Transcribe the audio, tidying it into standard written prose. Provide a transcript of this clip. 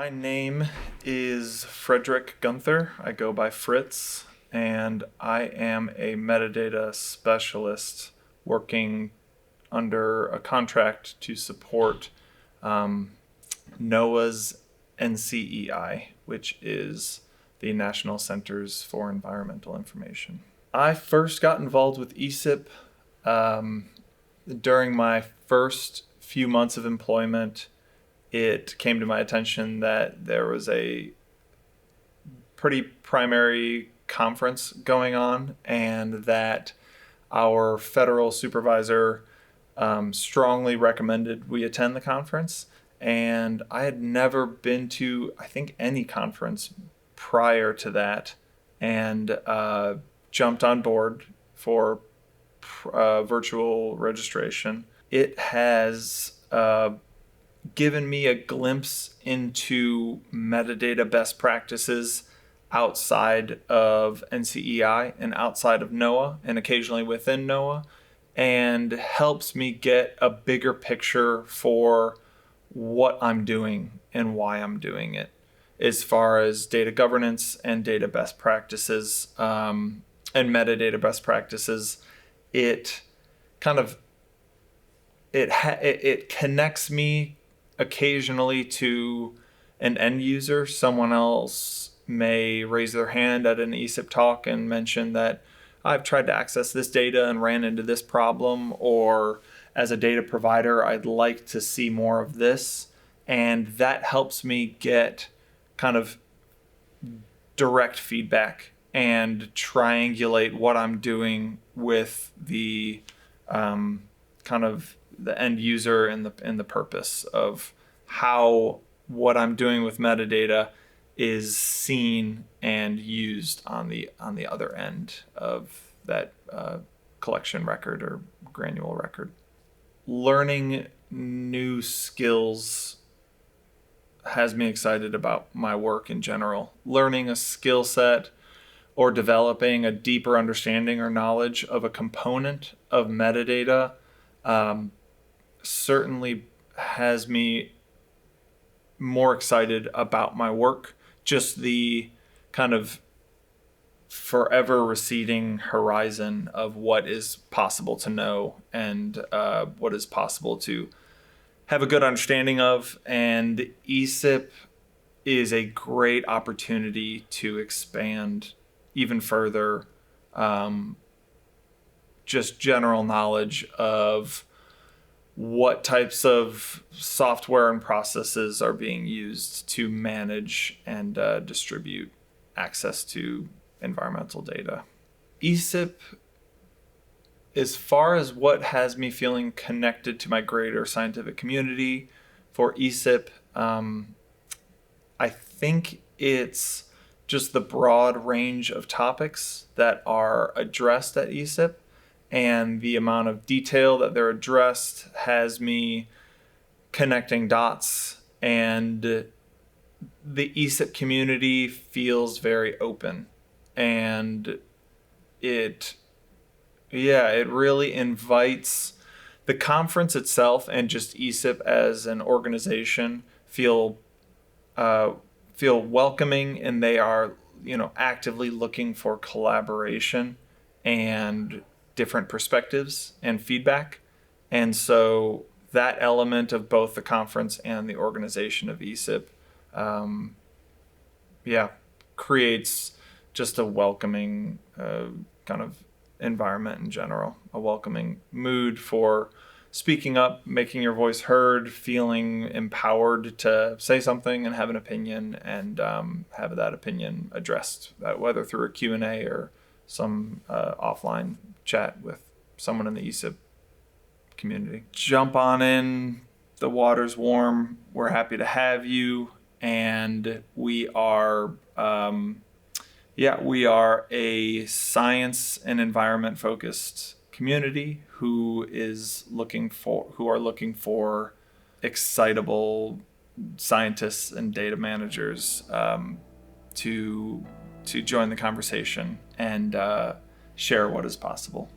My name is Frederick Gunther. I go by Fritz, and I am a metadata specialist working under a contract to support NOAA's NCEI, which is the National Centers for Environmental Information. I first got involved with ESIP during my first few months of employment. It came to my attention that there was a pretty primary conference going on, and that our federal supervisor strongly recommended we attend the conference. And I had never been to, I think, any conference prior to that, and jumped on board for virtual registration. It has given me a glimpse into metadata best practices outside of NCEI and outside of NOAA and occasionally within NOAA, and helps me get a bigger picture for what I'm doing and why I'm doing it as far as data governance and data best practices and metadata best practices. It kind of it connects me occasionally to an end user. Someone else may raise their hand at an ESIP talk and mention that I've tried to access this data and ran into this problem, or as a data provider, I'd like to see more of this. And that helps me get kind of direct feedback and triangulate what I'm doing with the kind of the end user and the purpose of how what I'm doing with metadata is seen and used on the other end of that collection record or granule record. Learning new skills has me excited about my work in general. Learning a skill set or developing a deeper understanding or knowledge of a component of metadata certainly has me more excited about my work. Just the kind of forever receding horizon of what is possible to know and what is possible to have a good understanding of. And ESIP is a great opportunity to expand even further just general knowledge of what types of software and processes are being used to manage and distribute access to environmental data. ESIP, as far as what has me feeling connected to my greater scientific community for ESIP, I think it's just the broad range of topics that are addressed at ESIP, and the amount of detail that they're addressed has me connecting dots, and the ESIP community feels very open, and it really invites the conference itself and just ESIP as an organization feel welcoming, and they are actively looking for collaboration and different perspectives and feedback. And so that element of both the conference and the organization of ESIP creates just a welcoming kind of environment in general, a welcoming mood for speaking up, making your voice heard, feeling empowered to say something and have an opinion, and have that opinion addressed, whether through a Q&A or some offline chat with someone in the ESIP community. Jump on in. The water's warm. We're happy to have you. And we are a science and environment focused community who are looking for excitable scientists and data managers to join the conversation and share what is possible.